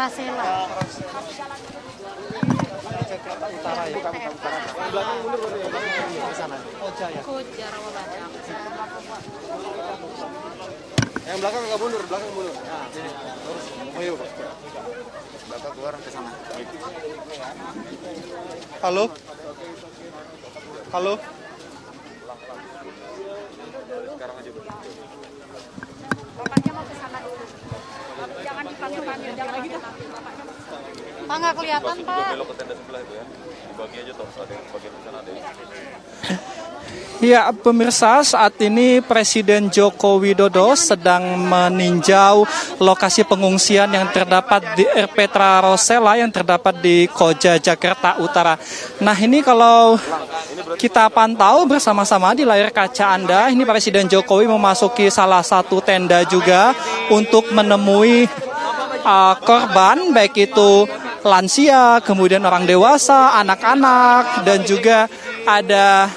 Rasela. Utara ya. Belakang mundur ke sana. Koja ya. Koja Rawabadak. Yang belakang nggak mundur, belakang mundur. Nah, sini. Terus. Oh iya, Pak. Belakang keluar ke sana. Halo. Halo. Sekarang aja, Bu. Bapaknya mau ke sana dulu. Jangan dipanggil-panggil, jangan gitu. Pak nggak kelihatan, Pak. Belok ke tenda sebelah itu ya. Dibagi aja toh, ada yang bagian sana ada yang. Ya, pemirsa, saat ini Presiden Joko Widodo sedang meninjau lokasi pengungsian yang terdapat di RPTRA Rosela yang terdapat di Koja, Jakarta Utara. Nah, ini kalau kita pantau bersama-sama di layar kaca Anda, ini Presiden Jokowi memasuki salah satu tenda juga untuk menemui korban, baik itu lansia, kemudian orang dewasa, anak-anak, dan juga ada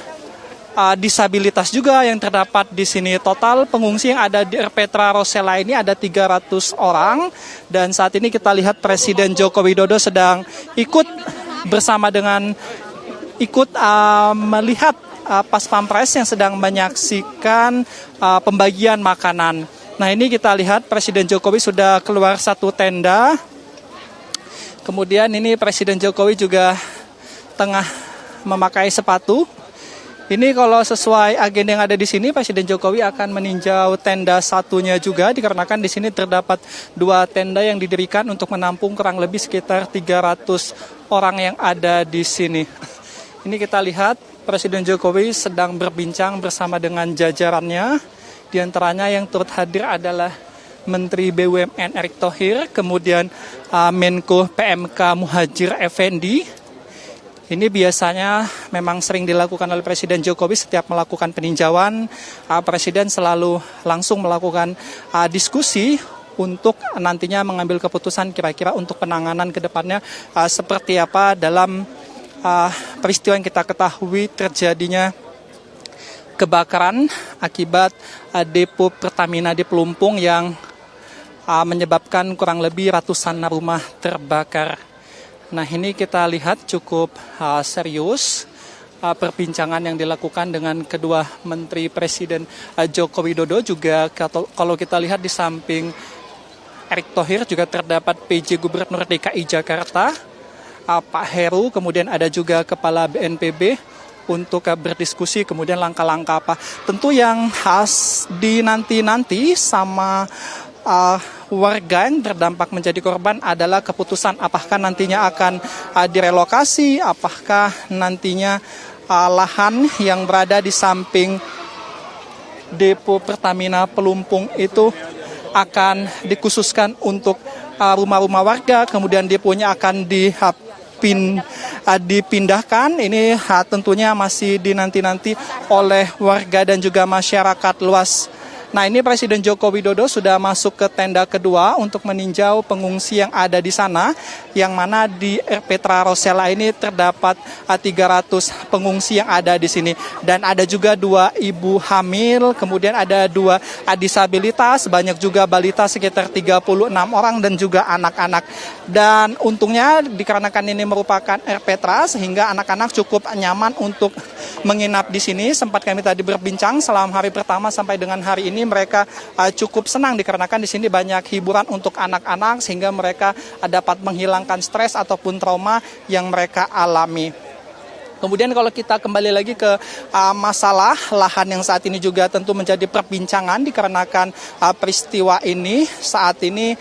disabilitas juga yang terdapat di sini. Total pengungsi yang ada di RPTRA Rosela ini ada 300 orang, dan saat ini kita lihat Presiden Joko Widodo sedang ikut bersama dengan melihat Pas Pampres yang sedang menyaksikan pembagian makanan. Nah, ini kita lihat Presiden Jokowi sudah keluar satu tenda. Kemudian ini Presiden Jokowi juga tengah memakai sepatu. Ini kalau sesuai agenda yang ada di sini, Presiden Jokowi akan meninjau tenda satunya juga, dikarenakan di sini terdapat 2 tenda yang didirikan untuk menampung kurang lebih sekitar 300 orang yang ada di sini. Ini kita lihat Presiden Jokowi sedang berbincang bersama dengan jajarannya. Di antaranya yang turut hadir adalah Menteri BUMN Erick Thohir, kemudian Menko PMK Muhadjir Effendi. Ini biasanya memang sering dilakukan oleh Presiden Jokowi setiap melakukan peninjauan. Presiden selalu langsung melakukan diskusi untuk nantinya mengambil keputusan kira-kira untuk penanganan ke depannya seperti apa dalam peristiwa yang kita ketahui terjadinya kebakaran akibat depo Pertamina di Pelumpung yang menyebabkan kurang lebih ratusan rumah terbakar. Nah, ini kita lihat cukup serius perbincangan yang dilakukan dengan kedua Menteri Presiden Joko Widodo. Juga kalau kita lihat di samping Erick Thohir juga terdapat PJ Gubernur DKI Jakarta, Pak Heru, kemudian ada juga Kepala BNPB untuk berdiskusi kemudian langkah-langkah apa. Tentu yang khas dinanti-nanti sama warga yang terdampak menjadi korban adalah keputusan apakah nantinya akan direlokasi, apakah nantinya lahan yang berada di samping depo Pertamina Pelumpung itu akan dikhususkan untuk rumah-rumah warga, kemudian deponya akan dipindahkan. Ini tentunya masih dinanti-nanti oleh warga dan juga masyarakat luas. Nah, ini Presiden Joko Widodo sudah masuk ke tenda kedua untuk meninjau pengungsi yang ada di sana, yang mana di RPTRA Rosela ini terdapat 300 pengungsi yang ada di sini. Dan ada juga 2 ibu hamil, kemudian ada 2 disabilitas, banyak juga balita sekitar 36 orang dan juga anak-anak. Dan untungnya dikarenakan ini merupakan RPTRA sehingga anak-anak cukup nyaman untuk menginap di sini. Sempat kami tadi berbincang selama hari pertama sampai dengan hari ini mereka cukup senang dikarenakan di sini banyak hiburan untuk anak-anak sehingga mereka dapat menghilangkan stres ataupun trauma yang mereka alami. Kemudian kalau kita kembali lagi ke masalah lahan yang saat ini juga tentu menjadi perbincangan dikarenakan peristiwa ini saat ini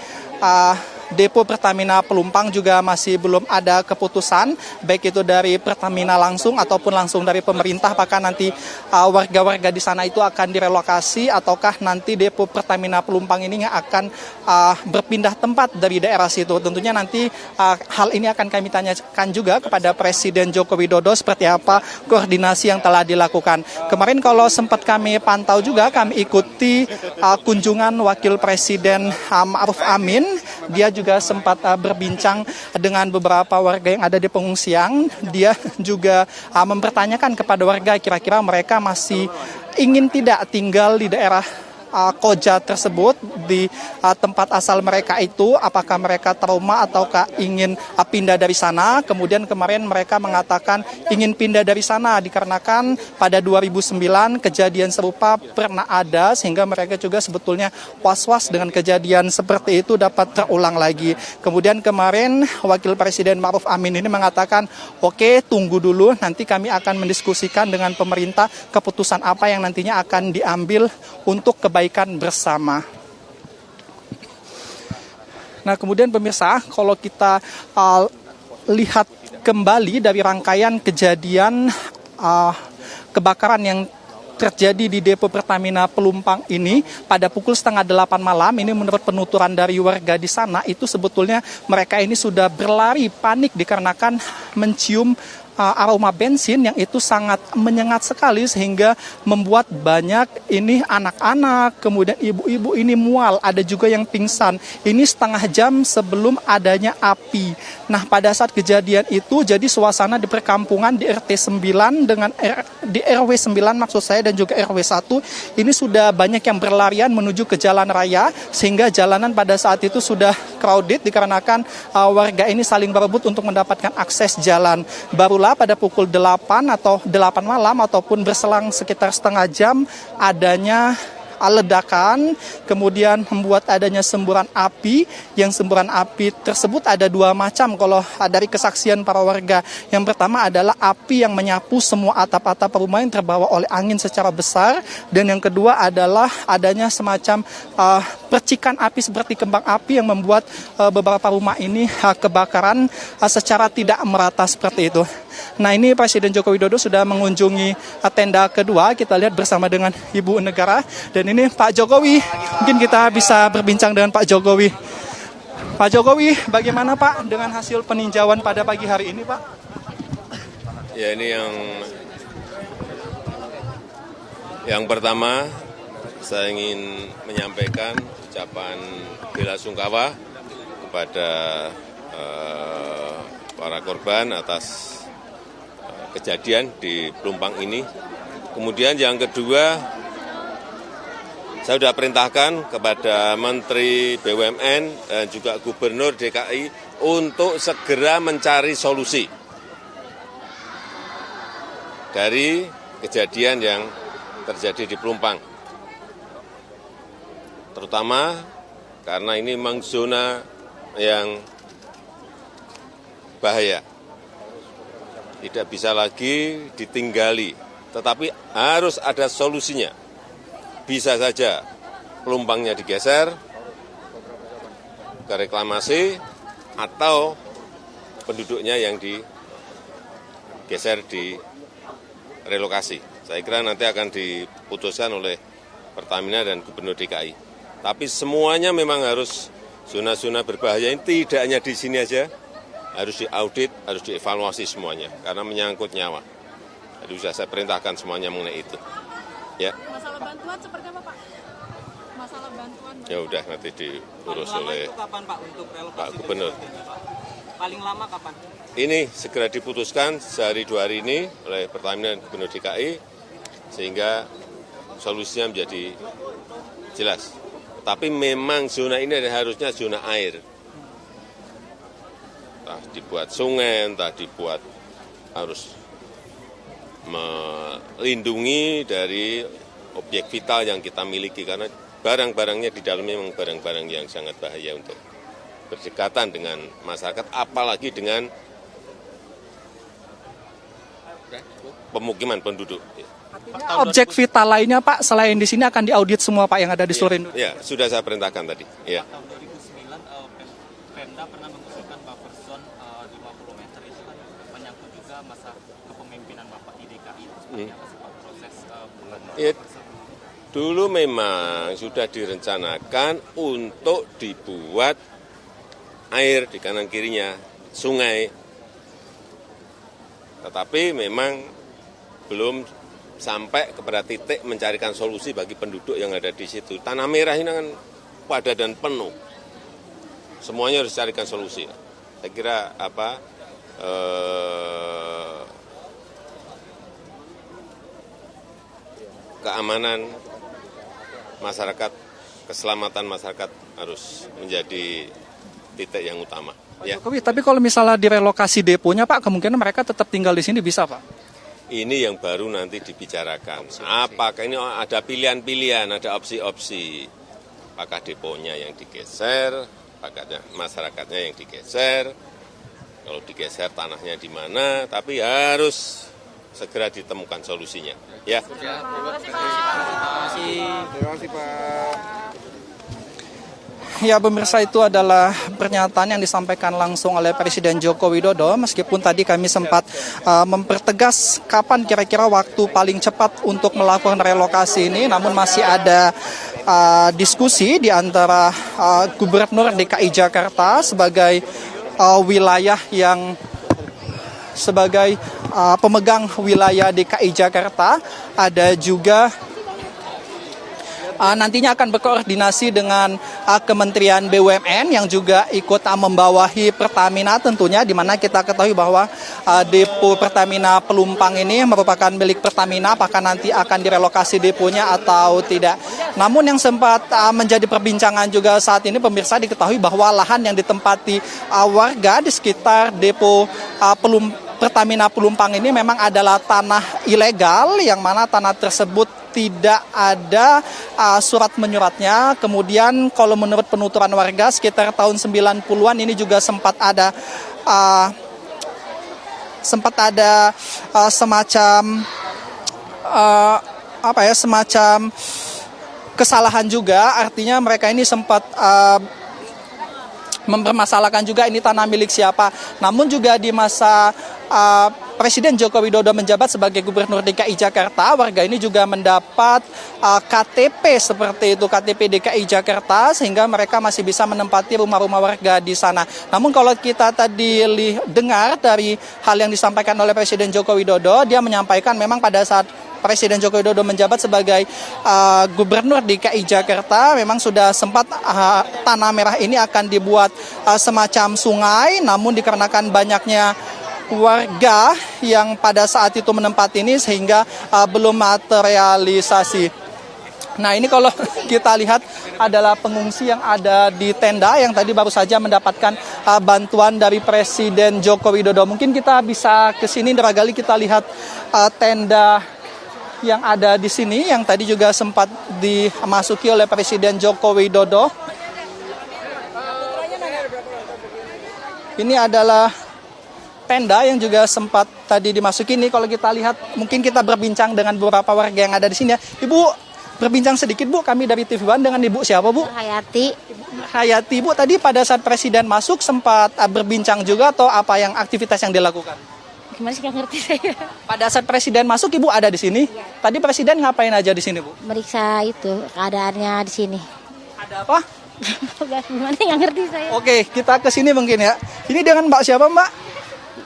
depo Pertamina Pelumpang juga masih belum ada keputusan, baik itu dari Pertamina langsung ataupun langsung dari pemerintah, apakah nanti warga-warga di sana itu akan direlokasi ataukah nanti depo Pertamina Pelumpang ini akan berpindah tempat dari daerah situ. Tentunya nanti hal ini akan kami tanyakan juga kepada Presiden Joko Widodo seperti apa koordinasi yang telah dilakukan. Kemarin kalau sempat kami pantau juga, kami ikuti kunjungan Wakil Presiden Ma'ruf Amin. Dia juga sempat berbincang dengan beberapa warga yang ada di pengungsian. Dia juga mempertanyakan kepada warga kira-kira mereka masih ingin tidak tinggal di daerah koja tersebut di tempat asal mereka itu, apakah mereka trauma ataukah ingin pindah dari sana. Kemudian kemarin mereka mengatakan ingin pindah dari sana dikarenakan pada 2009 kejadian serupa pernah ada, sehingga mereka juga sebetulnya was-was dengan kejadian seperti itu dapat terulang lagi. Kemudian kemarin Wakil Presiden Ma'ruf Amin ini mengatakan, oke, tunggu dulu, nanti kami akan mendiskusikan dengan pemerintah keputusan apa yang nantinya akan diambil untuk kebaikan bersama. Nah, kemudian pemirsa, kalau kita lihat kembali dari rangkaian kejadian kebakaran yang terjadi di depo Pertamina Pelumpang ini pada pukul 7:30 malam, ini menurut penuturan dari warga di sana, itu sebetulnya mereka ini sudah berlari panik dikarenakan mencium aroma bensin yang itu sangat menyengat sekali, sehingga membuat banyak ini anak-anak, kemudian ibu-ibu ini mual, ada juga yang pingsan. Ini setengah jam sebelum adanya api. Nah, pada saat kejadian itu, jadi suasana di perkampungan di RT 9 dengan di RW 9 maksud saya, dan juga RW 1 ini sudah banyak yang berlarian menuju ke jalan raya, sehingga jalanan pada saat itu sudah crowded dikarenakan warga ini saling berebut untuk mendapatkan akses jalan. Barulah pada pukul 8 atau 8 malam ataupun berselang sekitar setengah jam adanya ledakan, kemudian membuat adanya semburan api. Yang semburan api tersebut ada dua macam kalau dari kesaksian para warga. Yang pertama adalah api yang menyapu semua atap-atap rumah yang terbawa oleh angin secara besar, dan yang kedua adalah adanya semacam percikan api seperti kembang api yang membuat beberapa rumah ini kebakaran secara tidak merata seperti itu. Nah, ini Presiden Joko Widodo sudah mengunjungi tenda kedua. Kita lihat bersama dengan Ibu Negara. Dan ini Pak Jokowi. Mungkin kita bisa berbincang dengan Pak Jokowi. Pak Jokowi, bagaimana Pak dengan hasil peninjauan pada pagi hari ini, Pak? Ya, ini yang pertama saya ingin menyampaikan ucapan bela sungkawa kepada para korban atas kejadian di Pelumpang ini. Kemudian yang kedua, saya sudah perintahkan kepada Menteri BUMN dan juga Gubernur DKI untuk segera mencari solusi dari kejadian yang terjadi di Pelumpang. Terutama karena ini memang zona yang bahaya. Tidak bisa lagi ditinggali, tetapi harus ada solusinya. Bisa saja Pelumpangnya digeser ke reklamasi atau penduduknya yang digeser di relokasi. Saya kira nanti akan diputuskan oleh Pertamina dan Gubernur DKI. Tapi semuanya memang harus zona-zona berbahaya ini tidak hanya di sini aja. Harus diaudit, harus dievaluasi semuanya, karena menyangkut nyawa. Jadi sudah saya perintahkan semuanya mengenai itu. Ya. Masalah bantuan seperti apa, Pak? Masalah bantuan. Ya udah nanti diurus oleh kapan, Pak, untuk Pak Gubernur. Paling lama kapan? Ini segera diputuskan sehari 2 hari ini oleh Pertamina dan Gubernur DKI, sehingga solusinya menjadi jelas. Tapi memang zona ini harusnya zona air. Entah dibuat sungai, entah dibuat harus melindungi dari objek vital yang kita miliki, karena barang-barangnya di dalamnya memang barang-barang yang sangat bahaya untuk berdekatan dengan masyarakat, apalagi dengan pemukiman penduduk. Objek vital lainnya Pak, selain di sini akan diaudit semua Pak yang ada di seluruh Indonesia? Ya, sudah saya perintahkan tadi. Ya. Tahun 2009 Pemda pernah mengusulkan buffer zone 50 meter, itu kan menyangkut juga masa kepemimpinan Bapak di DKI. Seperti apa sih Pak proses Ya, dulu memang sudah direncanakan untuk dibuat air di kanan kirinya, sungai. Tetapi memang belum sampai kepada titik mencarikan solusi bagi penduduk yang ada di situ. Tanah Merah ini kan padat dan penuh. Semuanya harus carikan solusi. Saya kira keamanan masyarakat, keselamatan masyarakat harus menjadi titik yang utama. Ya. Jokowi, tapi kalau misalnya direlokasi deponya Pak, kemungkinan mereka tetap tinggal di sini bisa Pak? Ini yang baru nanti dibicarakan. Apakah ini ada pilihan-pilihan, ada opsi-opsi. Apakah deponya yang digeser, apakah masyarakatnya yang digeser. Kalau digeser tanahnya di mana, tapi harus segera ditemukan solusinya. Ya. Terima kasih Pak. Ya pemirsa, itu adalah pernyataan yang disampaikan langsung oleh Presiden Joko Widodo. Meskipun tadi kami sempat mempertegas kapan kira-kira waktu paling cepat untuk melakukan relokasi ini, namun masih ada diskusi di antara Gubernur DKI Jakarta sebagai wilayah yang sebagai pemegang wilayah DKI Jakarta, ada juga nantinya akan berkoordinasi dengan Kementerian BUMN yang juga ikut membawahi Pertamina tentunya, di mana kita ketahui bahwa depo Pertamina Pelumpang ini merupakan milik Pertamina, apakah nanti akan direlokasi deponya atau tidak. Namun yang sempat menjadi perbincangan juga saat ini pemirsa, diketahui bahwa lahan yang ditempati warga di sekitar depo Pertamina Pelumpang ini memang adalah tanah ilegal, yang mana tanah tersebut tidak ada surat menyuratnya. Kemudian kalau menurut penuturan warga sekitar tahun 90-an ini juga sempat ada semacam semacam kesalahan juga. Artinya mereka ini sempat mempermasalahkan juga ini tanah milik siapa. Namun juga di masa Presiden Joko Widodo menjabat sebagai Gubernur DKI Jakarta, warga ini juga mendapat KTP seperti itu, KTP DKI Jakarta, sehingga mereka masih bisa menempati rumah-rumah warga di sana. Namun kalau kita tadi dengar dari hal yang disampaikan oleh Presiden Joko Widodo, dia menyampaikan memang pada saat Presiden Joko Widodo menjabat sebagai Gubernur DKI Jakarta, memang sudah sempat tanah merah ini akan dibuat semacam sungai, namun dikarenakan banyaknya warga yang pada saat itu menempati ini sehingga belum materialisasi. Nah ini kalau kita lihat adalah pengungsi yang ada di tenda yang tadi baru saja mendapatkan bantuan dari Presiden Joko Widodo. Mungkin kita bisa ke sini barangkali kita lihat tenda yang ada di sini yang tadi juga sempat dimasuki oleh Presiden Joko Widodo. Ini adalah tenda yang juga sempat tadi dimasuki. Ini kalau kita lihat, mungkin kita berbincang dengan beberapa warga yang ada di sini ya. Ibu, berbincang sedikit Bu, kami dari TV One dengan Ibu siapa Bu? Hayati. Hayati Bu, tadi pada saat Presiden masuk sempat berbincang juga atau apa yang aktivitas yang dilakukan? Gimana sih, nggak ngerti saya. Pada saat Presiden masuk Ibu ada di sini? Ya. Tadi Presiden ngapain aja di sini Bu? Meriksa itu keadaannya di sini. Ada apa? Gimana, nggak ngerti saya. Oke, kita ke sini mungkin ya. Ini dengan Mbak siapa Mbak?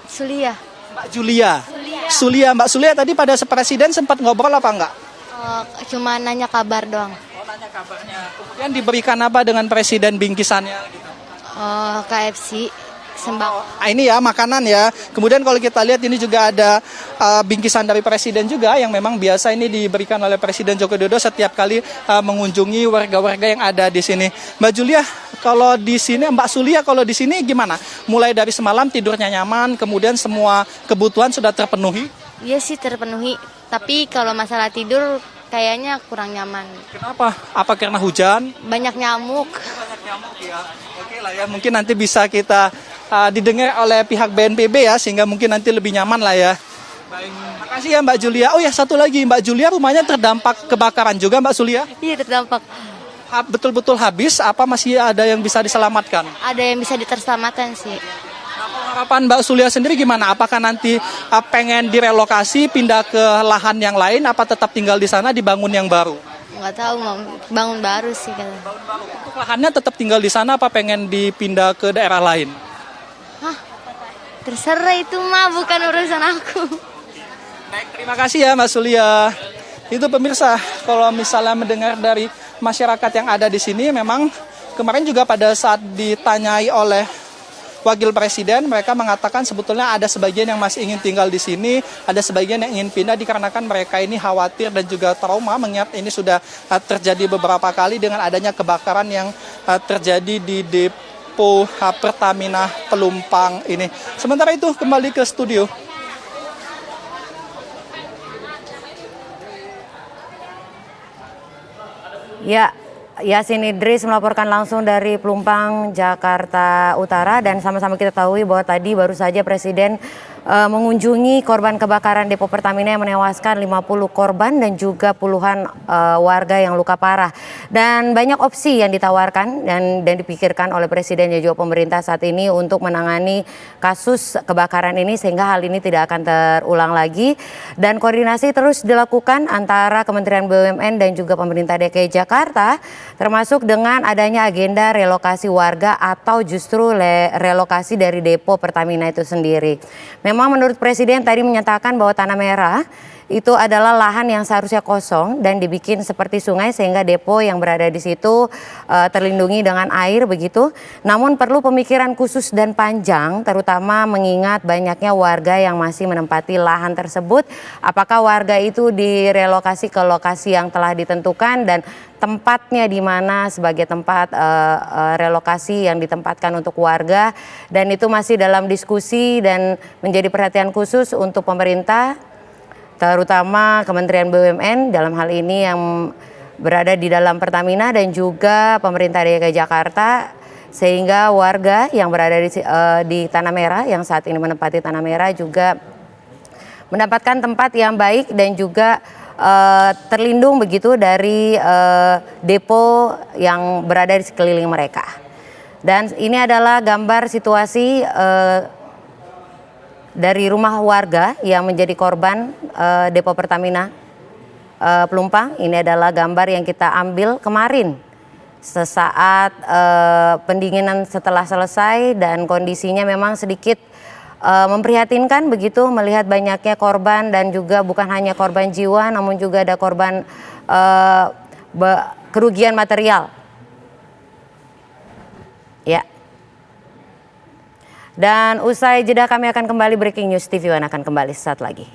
Sulia. Mbak Julia. Sulia. Mbak Sulia tadi pada Presiden sempat ngobrol apa enggak? Cuma nanya kabar doang. Oh, nanya kabarnya. Kemudian diberikan apa dengan Presiden bingkisannya gitu? KFC, sembako. Ini ya makanan ya. Kemudian kalau kita lihat ini juga ada bingkisan dari Presiden juga yang memang biasa ini diberikan oleh Presiden Joko Widodo setiap kali mengunjungi warga-warga yang ada di sini. Mbak Julia, kalau di sini, Mbak Sulia, kalau di sini gimana? Mulai dari semalam tidurnya nyaman, kemudian semua kebutuhan sudah terpenuhi? Iya sih terpenuhi, tapi kalau masalah tidur kayaknya kurang nyaman. Kenapa? Apa karena hujan? Banyak nyamuk. Banyak nyamuk ya. Oke lah ya, mungkin nanti bisa kita didengar oleh pihak BNPB ya, sehingga mungkin nanti lebih nyaman lah ya. Baik, makasih ya Mbak Julia. Oh ya, satu lagi, Mbak Julia rumahnya terdampak kebakaran juga Mbak Sulia? Iya terdampak. Betul-betul habis, apa masih ada yang bisa diselamatkan? Ada yang bisa diterselamatkan sih. Nah, harapan Mbak Sulia sendiri gimana? Apakah nanti pengen direlokasi, pindah ke lahan yang lain, apa tetap tinggal di sana dibangun yang baru? Nggak tahu, mau bangun baru sih kan. Untuk lahannya tetap tinggal di sana, apa pengen dipindah ke daerah lain? Hah, terserah itu mah, bukan urusan aku. Baik, terima kasih ya Mbak Sulia. Itu pemirsa, kalau misalnya mendengar dari masyarakat yang ada di sini, memang kemarin juga pada saat ditanyai oleh wakil presiden, mereka mengatakan sebetulnya ada sebagian yang masih ingin tinggal di sini, ada sebagian yang ingin pindah dikarenakan mereka ini khawatir dan juga trauma mengingat ini sudah terjadi beberapa kali dengan adanya kebakaran yang terjadi di depo Pertamina Pelumpang ini. Sementara itu kembali ke studio. Ya, Yasin Idris melaporkan langsung dari Pelumpang, Jakarta Utara, dan sama-sama kita tahu bahwa tadi baru saja Presiden mengunjungi korban kebakaran depo Pertamina yang menewaskan 50 korban dan juga puluhan warga yang luka parah. Dan banyak opsi yang ditawarkan dan dipikirkan oleh Presiden dan juga pemerintah saat ini untuk menangani kasus kebakaran ini sehingga hal ini tidak akan terulang lagi. Dan koordinasi terus dilakukan antara Kementerian BUMN dan juga pemerintah DKI Jakarta, termasuk dengan adanya agenda relokasi warga atau justru relokasi dari depo Pertamina itu sendiri. Memang menurut Presiden tadi menyatakan bahwa Tanah Merah itu adalah lahan yang seharusnya kosong dan dibikin seperti sungai sehingga depo yang berada di situ terlindungi dengan air begitu. Namun perlu pemikiran khusus dan panjang terutama mengingat banyaknya warga yang masih menempati lahan tersebut. Apakah warga itu direlokasi ke lokasi yang telah ditentukan dan tempatnya di mana sebagai tempat relokasi yang ditempatkan untuk warga, dan itu masih dalam diskusi dan menjadi perhatian khusus untuk pemerintah, terutama Kementerian BUMN dalam hal ini yang berada di dalam Pertamina dan juga pemerintah DKI Jakarta, sehingga warga yang berada di Tanah Merah yang saat ini menempati Tanah Merah juga mendapatkan tempat yang baik dan juga terlindung begitu dari depo yang berada di sekeliling mereka. Dan ini adalah gambar situasi dari rumah warga yang menjadi korban depo Pertamina Pelumpang. Ini adalah gambar yang kita ambil kemarin sesaat pendinginan setelah selesai, dan kondisinya memang sedikit memprihatinkan begitu melihat banyaknya korban, dan juga bukan hanya korban jiwa namun juga ada korban kerugian material. Ya. Dan usai jeda kami akan kembali, Breaking News TV One akan kembali sesaat lagi.